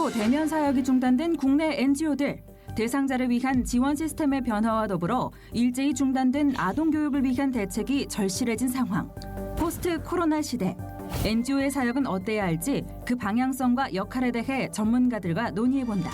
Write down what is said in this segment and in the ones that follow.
코로나19로 대면 사역이 중단된 국내 NGO들. 대상자를 위한 지원 시스템의 변화와 더불어 일제히 중단된 아동 교육을 위한 대책이 절실해진 상황. 포스트 코로나 시대. NGO의 사역은 어때야 할지 그 방향성과 역할에 대해 전문가들과 논의해본다.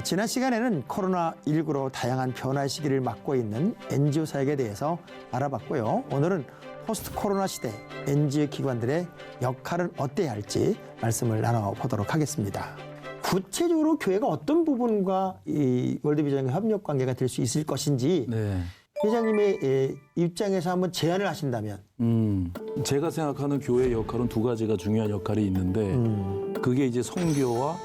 지난 시간에는 코로나19로 다양한 변화 시기를 맞고 있는 NGO 사역에 대해서 알아봤고요. 오늘은 포스트 코로나 시대 NGO 기관들의 역할은 어때야 할지 말씀을 나눠보도록 하겠습니다. 구체적으로 교회가 어떤 부분과 이 월드비전과 협력 관계가 될 수 있을 것인지 회장님의 입장에서 한번 제안을 하신다면. 제가 생각하는 교회의 역할은 두 가지가 중요한 역할이 있는데 그게 이제 선교와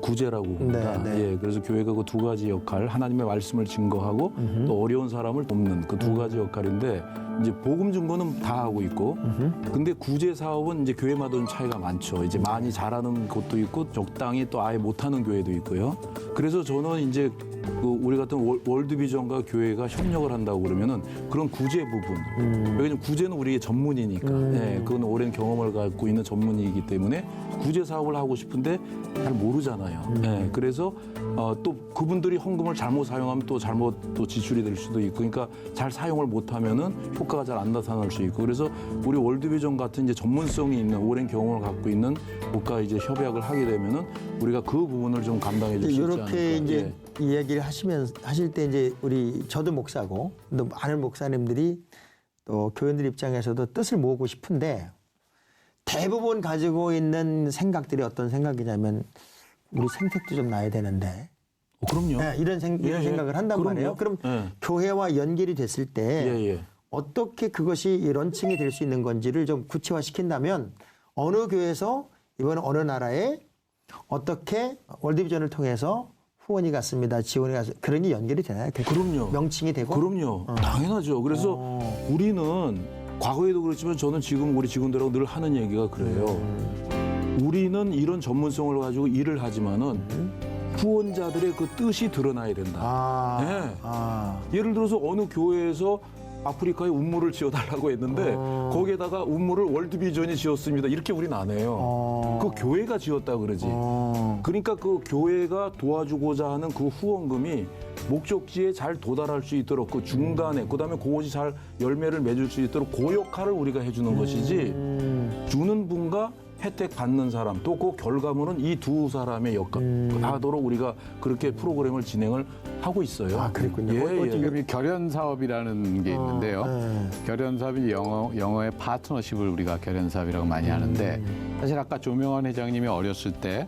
구제라고 봅니다. 네. 예, 그래서 교회가 그 두 가지 역할, 하나님의 말씀을 증거하고 또 어려운 사람을 돕는 그 두 가지 역할인데 이제 복음 증거는 다 하고 있고, 근데 구제 사업은 이제 교회마다 좀 차이가 많죠. 이제 많이 잘하는 곳도 있고 적당히 또 아예 못하는 교회도 있고요. 그래서 저는 이제 우리 같은 월드비전과 교회가 협력을 한다고 그러면은 그런 구제 부분. 왜냐면 구제는 우리의 전문이니까. 예, 그건 오랜 경험을 갖고 있는 전문이기 때문에 구제 사업을 하고 싶은데 잘 모르잖아요. 예, 그래서 또 그분들이 헌금을 잘못 사용하면 또 잘못 또 지출이 될 수도 있고, 그러니까 잘 사용을 못하면은 효과가 잘 안 나타날 수 있고, 그래서 우리 월드비전 같은 이제 전문성이 있는 오랜 경험을 갖고 있는 곳과 이제 협약을 하게 되면은 우리가 그 부분을 좀 감당해 줄 수 있지 않을까. 이렇게 이제 이야기를 하실 때 이제 저도 목사고 또 많은 목사님들이 또 교인들 입장에서도 뜻을 모으고 싶은데 대부분 가지고 있는 생각들이 어떤 생각이냐면 우리 생색도 좀 나야 되는데. 그럼요. 네, 이런 생각을 한단 그럼요. 말이에요. 그럼 교회와 연결이 됐을 때 어떻게 그것이 런칭이 될 수 있는 건지를 좀 구체화시킨다면 어느 교회에서 이번에 어느 나라에 어떻게 월드비전을 통해서 후원이 갔습니다. 지원이 갔습니다. 그런 게 연결이 되나요? 그럼요. 명칭이 되고? 그럼요. 당연하죠. 그래서 우리는 과거에도 그렇지만 저는 지금 우리 직원들하고 늘 하는 얘기가 그래요. 우리는 이런 전문성을 가지고 일을 하지만은 후원자들의 그 뜻이 드러나야 된다. 예를 들어서 어느 교회에서 아프리카에 운무를 지어달라고 했는데 거기에다가 운무를 월드비전이 지었습니다. 이렇게 우리는 안 해요. 그 교회가 지었다 그러지. 그러니까 그 교회가 도와주고자 하는 그 후원금이 목적지에 잘 도달할 수 있도록 그 중간에 그다음에 그것이 잘 열매를 맺을 수 있도록 그 역할을 우리가 해주는 것이지, 주는 분과 혜택 받는 사람 또 그 결과물은 이 두 사람의 역할 하도록 우리가 그렇게 프로그램을 진행을 하고 있어요. 그랬군요. 지금 결연 사업이라는 게 있는데요. 결연 사업이 영어의 파트너십을 우리가 결연 사업이라고 많이 하는데, 사실 아까 조명환 회장님이 어렸을 때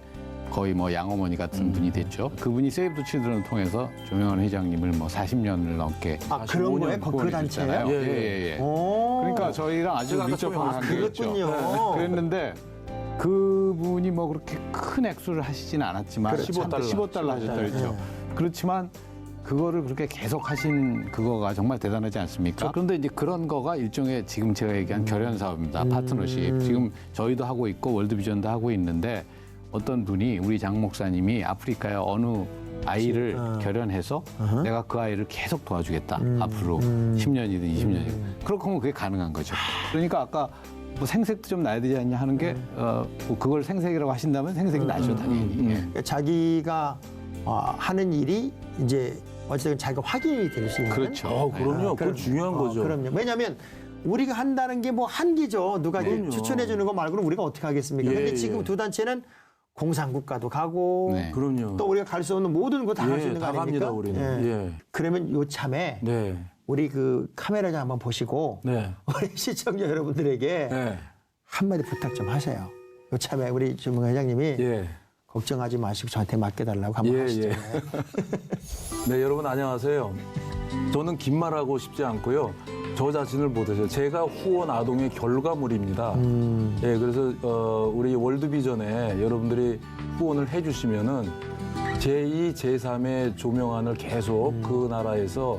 거의 뭐 양어머니 같은 분이 됐죠. 그분이 세이브 더 칠드런을 통해서 조명환 회장님을 뭐 40년을 넘게 그런 거에 그 단체예요? 예. 그러니까 저희랑 아주 밀접한 관계였죠. 그랬는데 그분이 뭐 그렇게 큰 액수를 하시지는 않았지만 15달러 하셨다 그랬죠. 그렇지만 그거를 그렇게 계속 하신 그거가 정말 대단하지 않습니까? 그런데 이제 그런 거가 일종의 지금 제가 얘기한 결연 사업입니다. 파트너십. 지금 저희도 하고 있고 월드비전도 하고 있는데, 어떤 분이 우리 장 목사님이 아프리카의 어느 아이를 결연해서 내가 그 아이를 계속 도와주겠다. 앞으로 10년이든 20년이든. 그렇게 하면 그게 가능한 거죠. 그러니까 아까 뭐 생색도 좀 나야 되지 않냐 하는 게 뭐 그걸 생색이라고 하신다면 생색이 나죠, 당연히. 그러니까 자기가 하는 일이 이제 어쨌든 자기가 확인이 될 수 있는. 그렇죠. 그럼요. 그건 중요한 거죠. 그럼요. 왜냐하면 우리가 한다는 게 뭐 한계죠. 누가 추천해 주는 거 말고는 우리가 어떻게 하겠습니까? 근데 지금 두 단체는 공산국가도 가고 그럼요. 또 우리가 갈 수 없는 모든 거 다 할 수 있는 거 다 아닙니까? 갑니다, 우리는. 그러면 요참에 우리 그 카메라 좀 한번 보시고 우리 시청자 여러분들에게 한마디 부탁 좀 하세요. 요참에 우리 조명 회장님이 걱정하지 마시고 저한테 맡겨달라고 한번 하시죠. 네, 여러분 안녕하세요. 저는 긴 말하고 싶지 않고요. 저 자신을 보세요. 제가 후원 아동의 결과물입니다. 그래서 우리 월드비전에 여러분들이 후원을 해주시면은 제2, 제3의 조명안을 계속 그 나라에서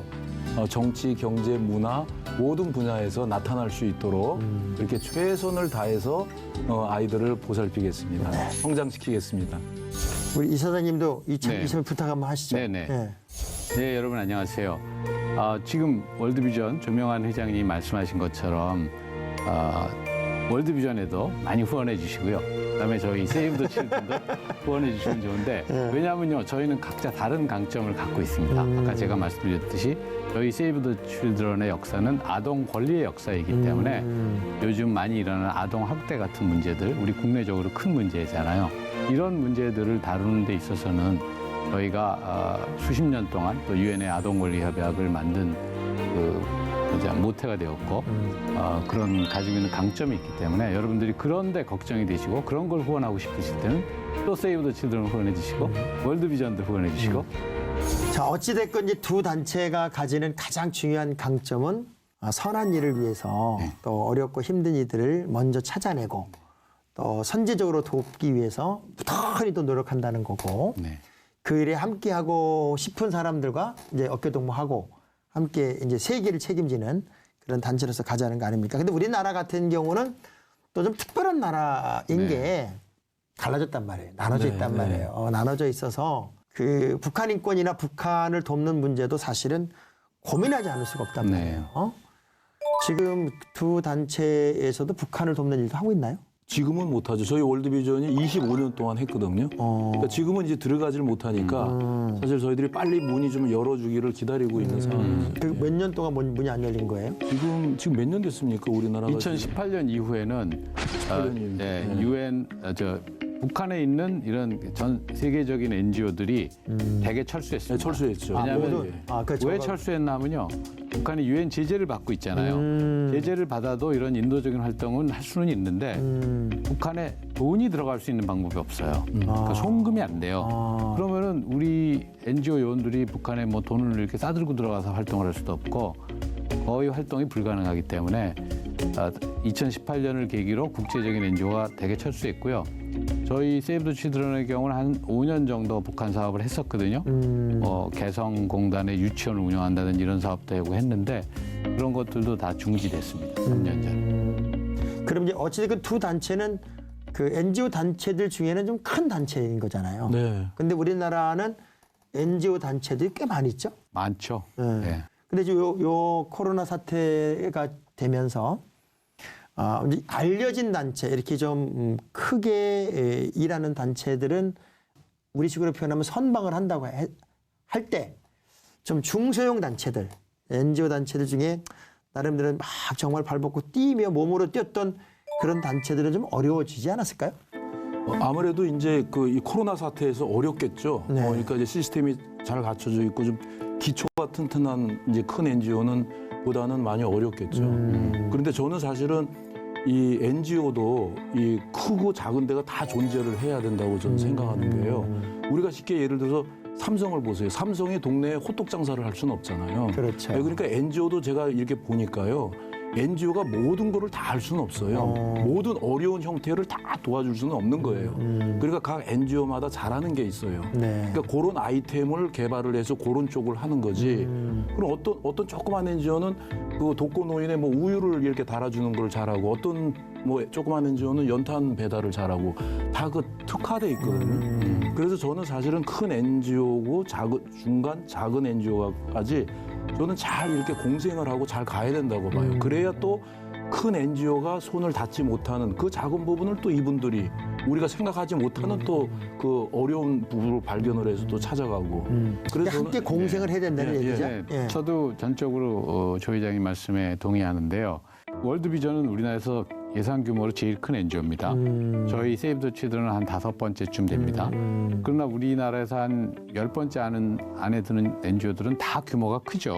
정치, 경제, 문화 모든 분야에서 나타날 수 있도록 이렇게 최선을 다해서 아이들을 보살피겠습니다. 성장시키겠습니다. 우리 이사장님도 이참에 부탁 한번 하시죠. 네네. 네, 여러분 안녕하세요. 지금 월드비전 조명환 회장님이 말씀하신 것처럼 월드비전에도 많이 후원해 주시고요. 그다음에 저희 세이브 더 칠드런도 후원해 주시면 좋은데 왜냐하면요, 저희는 각자 다른 강점을 갖고 있습니다. 아까 제가 말씀드렸듯이 저희 세이브 더 칠드런의 역사는 아동 권리의 역사이기 때문에 요즘 많이 일어나는 아동 학대 같은 문제들, 우리 국내적으로 큰 문제잖아요. 이런 문제들을 다루는 데 있어서는 저희가 수십 년 동안 또 유엔의 아동 권리 협약을 만든 이제 모태가 되었고 그런 가지고 있는 강점이 있기 때문에 여러분들이 그런데 걱정이 되시고 그런 걸 후원하고 싶으실 때는 또 세이브 더 칠드런 후원해 주시고 월드비전도 후원해 주시고 자, 어찌됐건 이제 두 단체가 가지는 가장 중요한 강점은 선한 일을 위해서 또 어렵고 힘든 이들을 먼저 찾아내고 또 선제적으로 돕기 위해서 부단히 또 노력한다는 거고 네. 그 일에 함께하고 싶은 사람들과 이제 어깨동무하고 함께 이제 세계를 책임지는 그런 단체로서 가자는 거 아닙니까? 근데 우리나라 같은 경우는 또 좀 특별한 나라인 게 갈라졌단 말이에요. 나눠져 있단 말이에요. 나눠져 있어서 그 북한 인권이나 북한을 돕는 문제도 사실은 고민하지 않을 수가 없단 말이에요. 지금 두 단체에서도 북한을 돕는 일도 하고 있나요? 지금은 못하죠. 저희 월드비전이 25년 동안 했거든요. 그러니까 지금은 이제 들어가지를 못하니까 사실 저희들이 빨리 문이 좀 열어주기를 기다리고 있는 상황이죠. 그 몇 년 동안 문이 안 열린 거예요? 지금 몇 년 됐습니까, 우리나라가? 2018년 이후에는 유엔 북한에 있는 이런 전 세계적인 NGO들이 대개 철수했습니다. 네, 철수했죠. 왜냐하면 그렇죠. 왜 철수했냐면요, 북한이 유엔 제재를 받고 있잖아요. 제재를 받아도 이런 인도적인 활동은 할 수는 있는데 북한에 돈이 들어갈 수 있는 방법이 없어요. 그러니까 송금이 안 돼요. 그러면은 우리 NGO 요원들이 북한에 뭐 돈을 이렇게 싸들고 들어가서 활동을 할 수도 없고 거의 활동이 불가능하기 때문에 2018년을 계기로 국제적인 NGO가 대개 철수했고요. 저희 세이브 더 칠드런의 경우는 한 5년 정도 북한 사업을 했었거든요. 개성공단의 유치원을 운영한다든지 이런 사업도 하고 했는데 그런 것들도 다 중지됐습니다. 3년 전에. 그럼 이제 어찌됐든 두 단체는 그 NGO 단체들 중에는 좀 큰 단체인 거잖아요. 네. 근데 우리나라는 NGO 단체들이 꽤 많이 있죠. 많죠. 네. 근데 이제 요 코로나 사태가 되면서 이제 알려진 단체, 이렇게 좀 크게 일하는 단체들은 우리식으로 표현하면 선방을 한다고 할 때 좀 중소형 단체들, NGO 단체들 중에 나름대로 막 정말 발벗고 뛰며 몸으로 뛰었던 그런 단체들은 좀 어려워지지 않았을까요? 아무래도 이제 이 코로나 사태에서 어렵겠죠. 네. 그러니까 이제 시스템이 잘 갖춰져 있고 좀 기초가 튼튼한 이제 큰 NGO는 보다는 많이 어렵겠죠. 그런데 저는 사실은 이 NGO도 이 크고 작은 데가 다 존재를 해야 된다고 저는 생각하는 거예요. 우리가 쉽게 예를 들어서 삼성을 보세요. 삼성이 동네에 호떡 장사를 할 수는 없잖아요. 그렇죠. 그러니까 NGO도 제가 이렇게 보니까요. NGO가 모든 거를 다 할 수는 없어요. 모든 어려운 형태를 다 도와줄 수는 없는 거예요. 그러니까 각 NGO마다 잘하는 게 있어요. 네. 그러니까 그런 아이템을 개발을 해서 그런 쪽을 하는 거지. 그럼 어떤 조그만 NGO는 그 독거노인의 뭐 우유를 이렇게 달아주는 걸 잘하고 어떤 뭐 조그만 NGO는 연탄 배달을 잘하고 다 그 특화돼 있거든요. 그래서 저는 사실은 큰 NGO고 중간 작은 NGO까지 저는 잘 이렇게 공생을 하고 잘 가야 된다고 봐요. 그래야 또 큰 NGO가 손을 닿지 못하는 그 작은 부분을 또 이분들이 우리가 생각하지 못하는 또 그 어려운 부분을 발견을 해서 또 찾아가고. 그래서 함께 공생을 해야 된다는 얘기죠. 예. 저도 전적으로 조 회장님 말씀에 동의하는데요. 월드비전은 우리나라에서 예산 규모로 제일 큰 NGO입니다. 저희 세이브 더 칠드런은 한 5번째쯤 됩니다. 그러나 우리나라에서 한 10번째 안에 드는 NGO들은 다 규모가 크죠.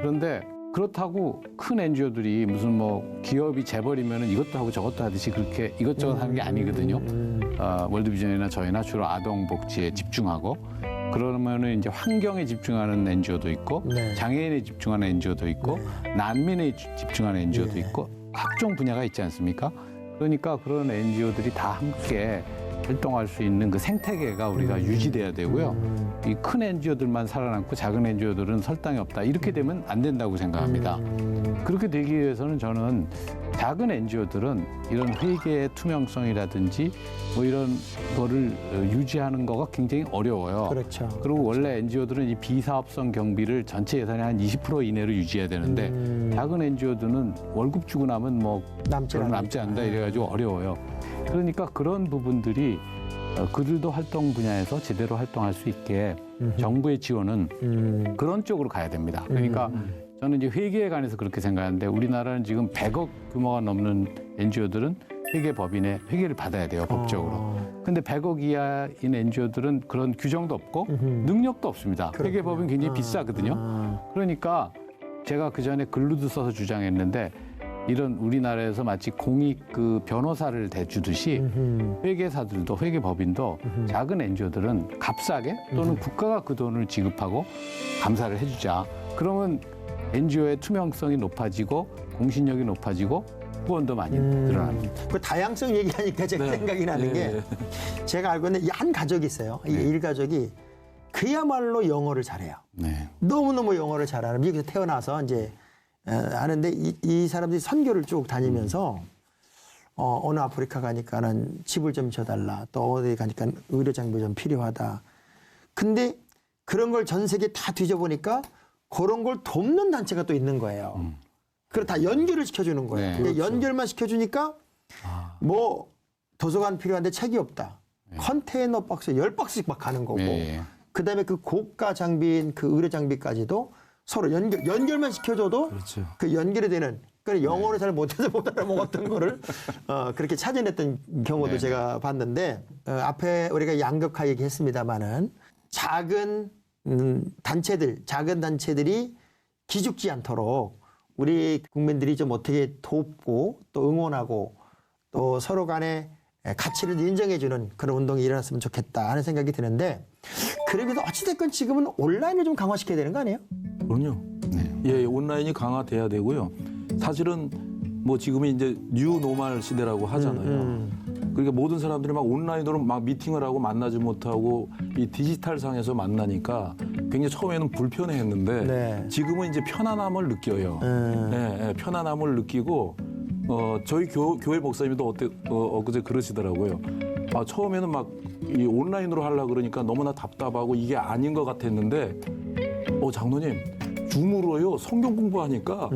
그런데 그렇다고 큰 NGO들이 무슨 뭐 기업이 재벌이면 이것도 하고 저것도 하듯이 그렇게 이것저것 하는 게 아니거든요. 월드비전이나 저희나 주로 아동 복지에 집중하고 그러면은 이제 환경에 집중하는 NGO도 있고 네. 장애인에 집중하는 NGO도 있고 난민에 집중하는 NGO도 있고 각종 분야가 있지 않습니까? 그러니까 그런 NGO들이 다 함께 활동할 수 있는 그 생태계가 우리가 유지돼야 되고요. 이 큰 NGO들만 살아남고 작은 NGO들은 설당이 없다. 이렇게 되면 안 된다고 생각합니다. 그렇게 되기 위해서는 저는 작은 NGO들은 이런 회계의 투명성이라든지 뭐 이런 거를 유지하는 거가 굉장히 어려워요. 그렇죠. 그리고 원래 NGO들은 이 비사업성 경비를 전체 예산의 한 20% 이내로 유지해야 되는데 작은 NGO들은 월급 주고 나면 뭐 별로 남지 않는다 이래가지고 어려워요. 그러니까 그런 부분들이 그들도 활동 분야에서 제대로 활동할 수 있게 정부의 지원은 그런 쪽으로 가야 됩니다. 그러니까 저는 이제 회계에 관해서 그렇게 생각하는데 우리나라는 지금 100억 규모가 넘는 NGO들은 회계법인의 회계를 받아야 돼요, 법적으로. 근데 100억 이하인 NGO들은 그런 규정도 없고 능력도 없습니다. 회계법인 굉장히 비싸거든요. 그러니까 제가 그 전에 글로도 써서 주장했는데 이런 우리나라에서 마치 공익 그 변호사를 대주듯이 회계사들도 회계법인도 작은 NGO들은 값싸게 또는 국가가 그 돈을 지급하고 감사를 해주자. 그러면 NGO의 투명성이 높아지고 공신력이 높아지고 후원도 많이 늘어납니다. 그 다양성 얘기하니까 제가 네. 생각이 나는 게 제가 알고 있는 한 가족이 있어요. 이 일가족이 그야말로 영어를 잘해요. 네. 너무너무 영어를 잘하는 미국에서 태어나서 이제 하는데 이 사람들이 선교를 쭉 다니면서 어느 아프리카 가니까는 집을 좀 줘달라. 또 어디 가니까 의료 장비 좀 필요하다. 근데 그런 걸 전 세계 다 뒤져보니까 그런 걸 돕는 단체가 또 있는 거예요. 그걸 다 연결을 시켜주는 거예요. 네, 근데 그렇죠. 연결만 시켜주니까 뭐 도서관 필요한데 책이 없다. 컨테이너 박스 10박스씩 막 가는 거고. 네. 그다음에 그 고가 장비인 그 의료 장비까지도 서로 연결만 시켜줘도 그렇죠. 그 연결이 되는 그러니까 영어를 잘 못해서 못 알아먹었던 거를 그렇게 찾아냈던 경우도 네. 제가 봤는데 앞에 우리가 양극화 얘기했습니다마는 작은 단체들, 작은 단체들이 기죽지 않도록 우리 국민들이 좀 어떻게 돕고 또 응원하고 또 서로 간에 가치를 인정해주는 그런 운동이 일어났으면 좋겠다 하는 생각이 드는데 그래도 어찌됐건 지금은 온라인을 좀 강화시켜야 되는 거 아니에요? 그럼요. 예, 온라인이 강화돼야 되고요. 사실은 뭐 지금이 이제 뉴 노멀 시대라고 하잖아요. 그러니까 모든 사람들이 막 온라인으로 막 미팅을 하고 만나지 못하고 이 디지털 상에서 만나니까 굉장히 처음에는 불편해했는데 네. 지금은 이제 편안함을 느껴요. 예, 편안함을 느끼고 저희 교회 목사님도 엊그제 그러시더라고요. 아, 처음에는 막 이 온라인으로 하려고 그러니까 너무나 답답하고 이게 아닌 것 같았는데 장로님 줌으로요 성경 공부하니까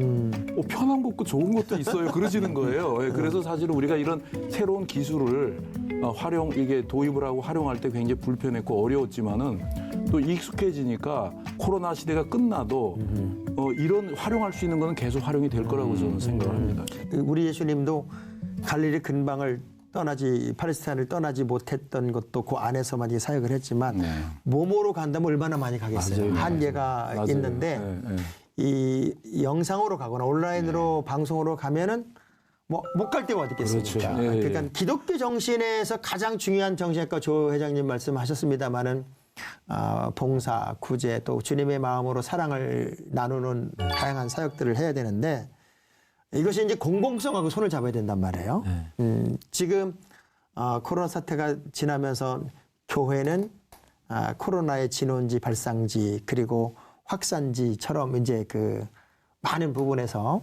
편한 것도 좋은 것도 있어요 그러시는 거예요. 예, 그래서 사실 우리가 이런 새로운 기술을 이게 도입을 하고 활용할 때 굉장히 불편했고 어려웠지만은 또 익숙해지니까 코로나 시대가 끝나도 이런 활용할 수 있는 거는 계속 활용이 될 거라고 저는 생각을 합니다. 우리 예수님도 갈릴리 근방을 팔레스타인을 떠나지 못했던 것도 그 안에서만 사역을 했지만 네. 몸으로 간다면 얼마나 많이 가겠어요. 맞아요. 한계가 맞아요. 있는데 네, 네. 이 영상으로 가거나 온라인으로 방송으로 가면은 뭐 못 갈 때가 어디 있겠습니까? 그렇죠. 예, 예. 그러니까 기독교 정신에서 가장 중요한 정신 아까 조 회장님 말씀하셨습니다마는 봉사, 구제 또 주님의 마음으로 사랑을 나누는 다양한 사역들을 해야 되는데 이것이 이제 공공성하고 손을 잡아야 된단 말이에요. 지금 코로나 사태가 지나면서 교회는 코로나의 진원지, 발상지 그리고 확산지처럼 이제 그 많은 부분에서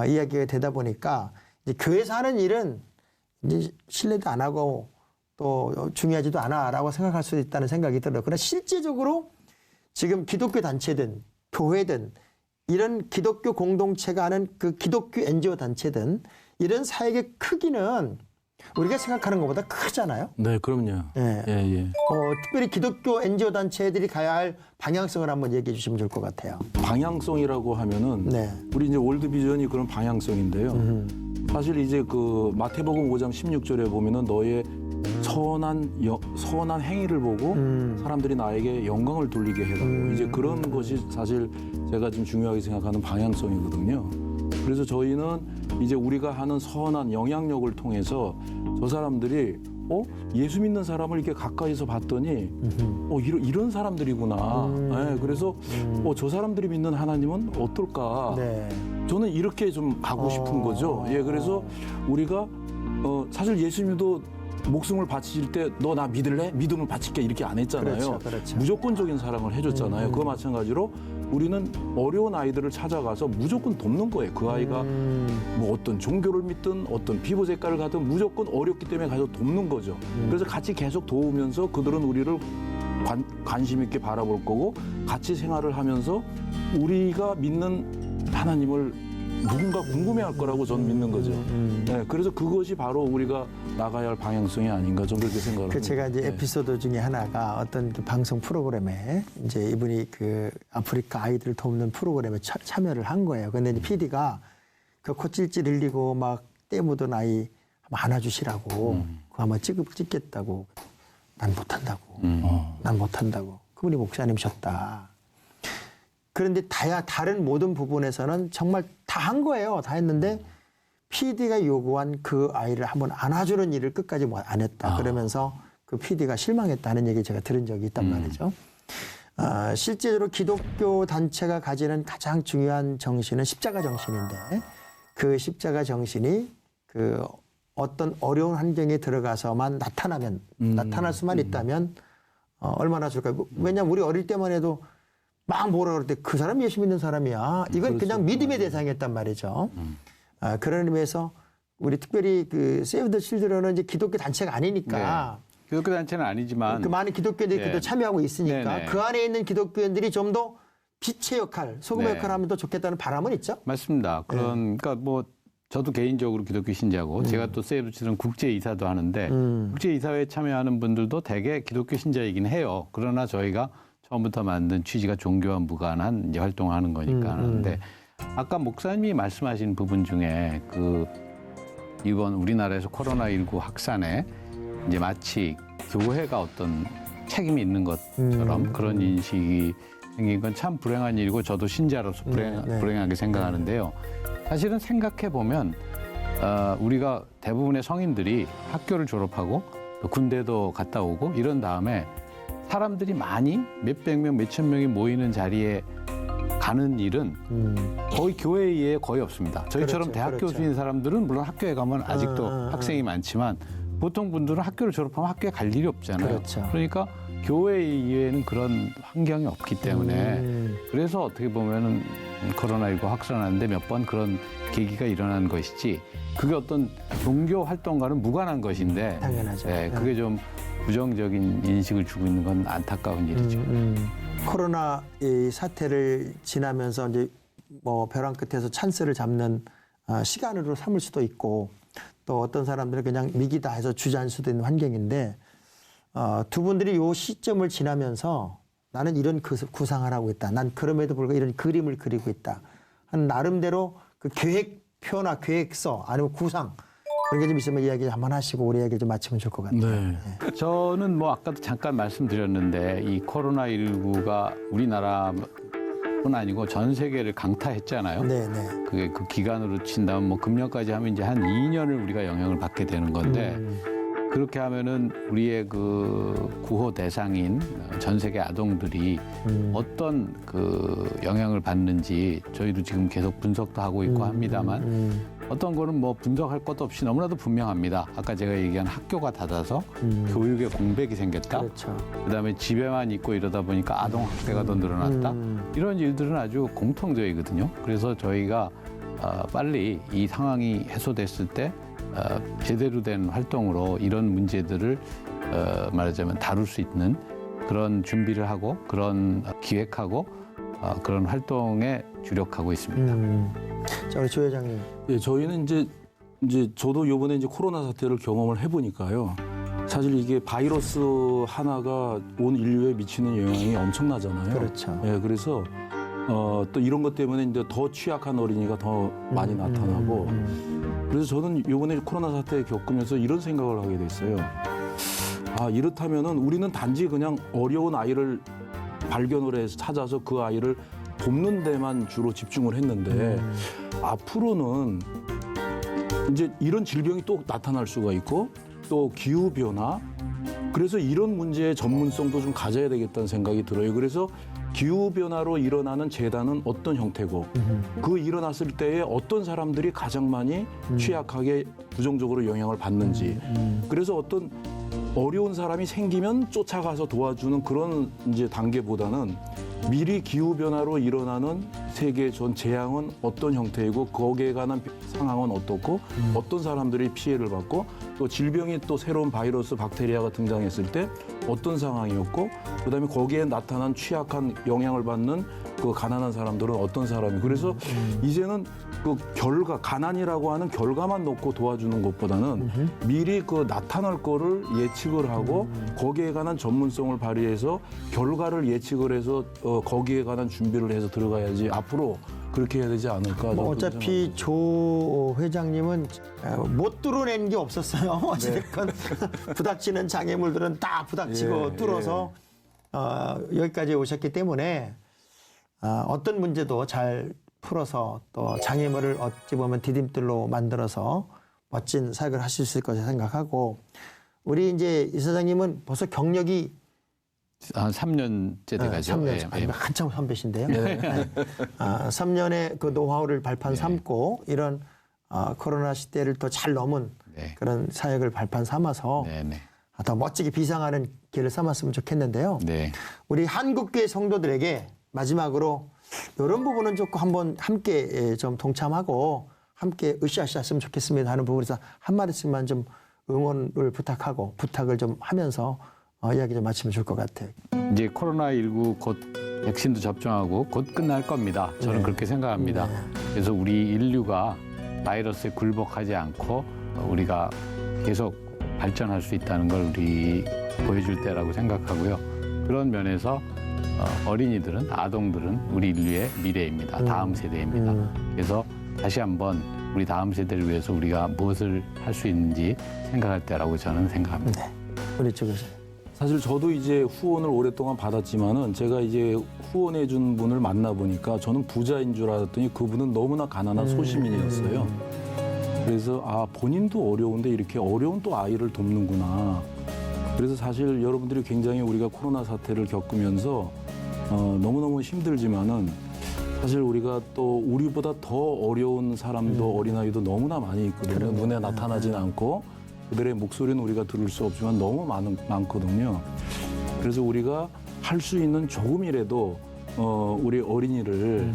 이야기가 되다 보니까 이제 교회에서 하는 일은 이제 신뢰도 안 하고 또 중요하지도 않아라고 생각할 수 있다는 생각이 들어요. 그러나 실제적으로 지금 기독교 단체든 교회든 이런 기독교 공동체가 하는 그 기독교 NGO 단체든 이런 사역의 크기는 우리가 생각하는 것보다 크잖아요. 네, 그럼요. 예. 예. 특별히 기독교 NGO 단체들이 가야 할 방향성을 한번 얘기해 주시면 좋을 것 같아요. 방향성이라고 하면은 네. 우리 이제 월드비전이 그런 방향성인데요. 사실 이제 그 마태복음 5장 16절에 보면은 너의 선한 행위를 보고 사람들이 나에게 영광을 돌리게 해라고 이제 그런 것이 사실 제가 좀 중요하게 생각하는 방향성이거든요. 그래서 저희는 이제 우리가 하는 선한 영향력을 통해서 저 사람들이 예수 믿는 사람을 이렇게 가까이서 봤더니 이런 사람들이구나. 네, 그래서 저 사람들이 믿는 하나님은 어떨까? 네. 저는 이렇게 좀 가고 싶은 거죠. 예, 그래서 우리가 사실 예수님도 목숨을 바칠 때 너 나 믿을래? 믿음을 바칠게 이렇게 안 했잖아요. 그렇죠. 무조건적인 사랑을 해줬잖아요. 그거 마찬가지로 우리는 어려운 아이들을 찾아가서 무조건 돕는 거예요. 그 아이가 뭐 어떤 종교를 믿든 어떤 피부 색깔을 가든 무조건 어렵기 때문에 가서 돕는 거죠. 그래서 같이 계속 도우면서 그들은 우리를 관심 있게 바라볼 거고 같이 생활을 하면서 우리가 믿는 하나님을 누군가 궁금해할 거라고 저는 믿는 거죠. 네, 그래서 그것이 바로 우리가 나가야 할 방향성이 아닌가 저는 그렇게 생각을 합니다. 제가 이제 네. 에피소드 중에 하나가 어떤 그 방송 프로그램에 이제 이분이 그 아프리카 아이들을 돕는 프로그램에 참여를 한 거예요. 근데 이제 PD가 그 콧질질 흘리고 막 때 묻은 아이 한번 안아주시라고 그거 한번 찍겠다고. 난 못한다고. 난 못한다고. 그분이 목사님이셨다. 그런데 다른 모든 부분에서는 정말 다 한 거예요. 다 했는데 PD가 요구한 그 아이를 한번 안아주는 일을 끝까지 안 했다. 그러면서 그 PD가 실망했다는 얘기 제가 들은 적이 있단 말이죠. 실제로 기독교 단체가 가지는 가장 중요한 정신은 십자가 정신인데 그 십자가 정신이 그 어떤 어려운 환경에 들어가서만 나타날 수만 있다면 얼마나 좋을까요? 왜냐하면 우리 어릴 때만 해도 막 뭐라 그럴 때 그 사람이 예수 믿는 사람이야. 이건 그냥 믿음의 대상이었단 말이죠. 그런 의미에서 우리 특별히 그 세이브 더 칠드런은 이제 기독교 단체가 아니니까 기독교 단체는 아니지만 그 많은 기독교인들이 그도 참여하고 있으니까 네네. 그 안에 있는 기독교인들이 좀 더 빛의 역할, 소금의 네. 역할을 하면 더 좋겠다는 바람은 있죠. 맞습니다. 그러니까 뭐 저도 개인적으로 기독교 신자고 제가 또 세이브 칠드런 국제 이사도 하는데 국제 이사회에 참여하는 분들도 대개 기독교 신자이긴 해요. 그러나 저희가 처음부터 만든 취지가 종교와 무관한 이제 활동을 하는 거니까 하는데 아까 목사님이 말씀하신 부분 중에 그 이번 우리나라에서 코로나19 확산에 이제 마치 교회가 어떤 책임이 있는 것처럼 그런 인식이 생긴 건 참 불행한 일이고 저도 신자로서 불행하게 생각하는데요. 사실은 생각해 보면 우리가 대부분의 성인들이 학교를 졸업하고 또 군대도 갔다 오고 이런 다음에 사람들이 많이 몇백 명, 몇천 명이 모이는 자리에 가는 일은 거의 교회에 의해 거의 없습니다. 저희처럼 대학 교수인 사람들은 물론 학교에 가면 아직도 학생이 많지만 보통 분들은 학교를 졸업하면 학교에 갈 일이 없잖아요. 그러니까 교회 이외에는 그런 환경이 없기 때문에 그래서 어떻게 보면은 코로나19 확산하는데 몇 번 그런 계기가 일어난 것이지 그게 어떤 종교 활동과는 무관한 것인데 당연하죠. 네, 그게 좀 부정적인 인식을 주고 있는 건 안타까운 일이죠. 코로나 이 사태를 지나면서 이제 뭐 벼랑 끝에서 찬스를 잡는 시간으로 삼을 수도 있고 또 어떤 사람들은 그냥 미기다 해서 주저할 수도 있는 환경인데 두 분들이 요 시점을 지나면서 나는 이런 구상을 하고 있다. 난 그럼에도 불구하고 이런 그림을 그리고 있다. 한 나름대로 그 계획표나 계획서 아니면 구상 그런 게 좀 있으면 이야기 한번 하시고 우리 이야기를 좀 마치면 좋을 것 같아요. 네. 저는 뭐 아까도 잠깐 말씀드렸는데 이 코로나19가 우리나라뿐 아니고 전 세계를 강타했잖아요. 네네. 그게 그 기간으로 친다면 뭐 금년까지 하면 이제 한 2년을 우리가 영향을 받게 되는 건데 그렇게 하면은 우리의 그 구호 대상인 전 세계 아동들이 어떤 그 영향을 받는지 저희도 지금 계속 분석도 하고 있고 합니다만 어떤 거는 뭐 분석할 것도 없이 너무나도 분명합니다. 아까 제가 얘기한 학교가 닫아서 교육의 공백이 생겼다. 그렇죠. 그다음에 집에만 있고 이러다 보니까 아동 학대가 더 늘어났다. 이런 일들은 아주 공통적이거든요. 그래서 저희가 빨리 이 상황이 해소됐을 때 제대로 된 활동으로 이런 문제들을 말하자면 다룰 수 있는 그런 준비를 하고 그런 기획하고 그런 활동에 주력하고 있습니다. 자, 우리 조 회장님. 예, 저희는 이제 저도 이번에 이제 코로나 사태를 경험을 해보니까요. 사실 이게 바이러스 하나가 온 인류에 미치는 영향이 엄청나잖아요. 그렇죠. 예, 그래서 또 이런 것 때문에 이제 더 취약한 어린이가 더 많이 나타나고 그래서 저는 이번에 코로나 사태 겪으면서 이런 생각을 하게 됐어요. 이렇다면은 우리는 단지 그냥 어려운 아이를 발견을 해서 찾아서 그 아이를 돕는 데만 주로 집중을 했는데 앞으로는 이제 이런 질병이 또 나타날 수가 있고 또 기후 변화 그래서 이런 문제의 전문성도 좀 가져야 되겠다는 생각이 들어요. 그래서 기후 변화로 일어나는 재단은 어떤 형태고 그 일어났을 때에 어떤 사람들이 가장 많이 취약하게 부정적으로 영향을 받는지 그래서 어떤 어려운 사람이 생기면 쫓아가서 도와주는 그런 이제 단계보다는 미리 기후 변화로 일어나는 세계 전 재앙은 어떤 형태이고 거기에 관한 상황은 어떻고 어떤 사람들이 피해를 받고 또 질병이 또 새로운 바이러스 박테리아가 등장했을 때 어떤 상황이었고 그다음에 거기에 나타난 취약한 영향을 받는 그 가난한 사람들은 어떤 사람이 그래서 이제는 그 결과 가난이라고 하는 결과만 놓고 도와주는 것보다는 미리 그 나타날 거를 예측을 하고 거기에 관한 전문성을 발휘해서 결과를 예측을 해서 거기에 관한 준비를 해서 들어가야지 앞으로 그렇게 해야 되지 않을까. 뭐 어차피 조 회장님은 못 뚫어낸 게 없었어요. 어찌됐건 부닥치는 장애물들은 다 부닥치고 뚫어서 여기까지 오셨기 때문에 어떤 문제도 잘 풀어서 또 장애물을 어찌 보면 디딤돌로 만들어서 멋진 사역을 하실 수 있을 것이라 생각하고 우리 이제 이사장님은 벌써 경력이 한 3년째 돼가죠. 3년, 한참 선배신데요. 3년의 그 노하우를 발판 삼고 이런 코로나 시대를 또 잘 넘은 그런 사역을 발판 삼아서 더 멋지게 비상하는 길을 삼았으면 좋겠는데요. 우리 한국교회 성도들에게 마지막으로 이런 부분은 조금 한번 함께 좀 동참하고 함께 으쌰으쌰했으면 좋겠습니다 하는 부분에서 한 마디씩만 좀 응원을 부탁하고 부탁을 좀 하면서 이야기 좀 마치면 좋을 것 같아요. 이제 코로나19 곧 백신도 접종하고 곧 끝날 겁니다. 저는 그렇게 생각합니다. 그래서 우리 인류가 바이러스에 굴복하지 않고 우리가 계속 발전할 수 있다는 걸 우리 보여줄 때라고 생각하고요. 그런 면에서 어린이들은 아동들은 우리 인류의 미래입니다. 다음 세대입니다. 그래서 다시 한번 우리 다음 세대를 위해서 우리가 무엇을 할 수 있는지 생각할 때라고 저는 생각합니다. 네. 우리 쪽에서. 사실 저도 이제 후원을 오랫동안 받았지만은 제가 이제 후원해 준 분을 만나 보니까 저는 부자인 줄 알았더니 그분은 너무나 가난한 소시민이었어요. 그래서 본인도 어려운데 이렇게 어려운 또 아이를 돕는구나. 그래서 사실 여러분들이 굉장히 우리가 코로나 사태를 겪으면서 너무너무 힘들지만은 사실 우리가 또 우리보다 더 어려운 사람도 어린아이도 너무나 많이 있거든요. 눈에 나타나진 않고 그들의 목소리는 우리가 들을 수 없지만 너무 많거든요. 그래서 우리가 할 수 있는 조금이라도 우리 어린이를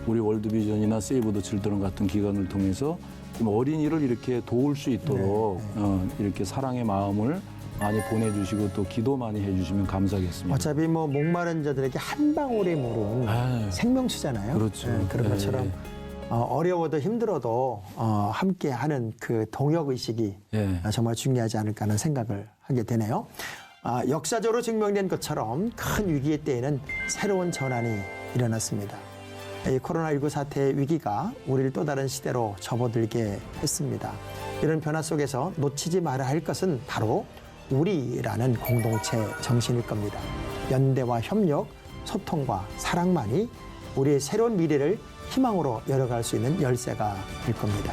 우리 월드비전이나 세이브 더 칠드런 같은 기관을 통해서 좀 어린이를 이렇게 도울 수 있도록 이렇게 사랑의 마음을 많이 보내주시고 또 기도 많이 해주시면 감사하겠습니다. 어차피 뭐 목마른 자들에게 한 방울의 물은 생명수잖아요. 그렇죠. 그런 것처럼 어려워도 힘들어도 함께하는 그 동역의식이 정말 중요하지 않을까 하는 생각을 하게 되네요. 역사적으로 증명된 것처럼 큰 위기의 때에는 새로운 전환이 일어났습니다. 이 코로나19 사태의 위기가 우리를 또 다른 시대로 접어들게 했습니다. 이런 변화 속에서 놓치지 말아야 할 것은 바로 우리라는 공동체 정신일 겁니다. 연대와 협력, 소통과 사랑만이 우리의 새로운 미래를 희망으로 열어갈 수 있는 열쇠가 될 겁니다.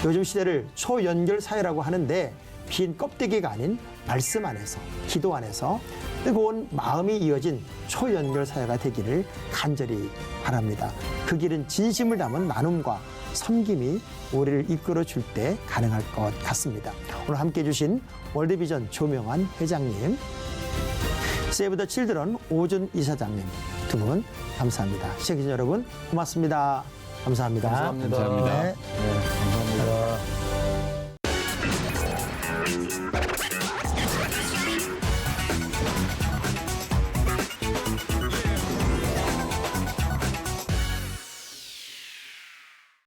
요즘 시대를 초연결 사회라고 하는데 빈 껍데기가 아닌 말씀 안에서, 기도 안에서 뜨거운 마음이 이어진 초연결 사회가 되기를 간절히 바랍니다. 그 길은 진심을 담은 나눔과 섬김이 우리를 이끌어 줄 때 가능할 것 같습니다. 오늘 함께해 주신 월드비전 조명환 회장님, 세이브 더 칠드런 오준 이사장님 두 분 감사합니다. 시청자 여러분 고맙습니다. 감사합니다. 감사합니다. 감사합니다. 네.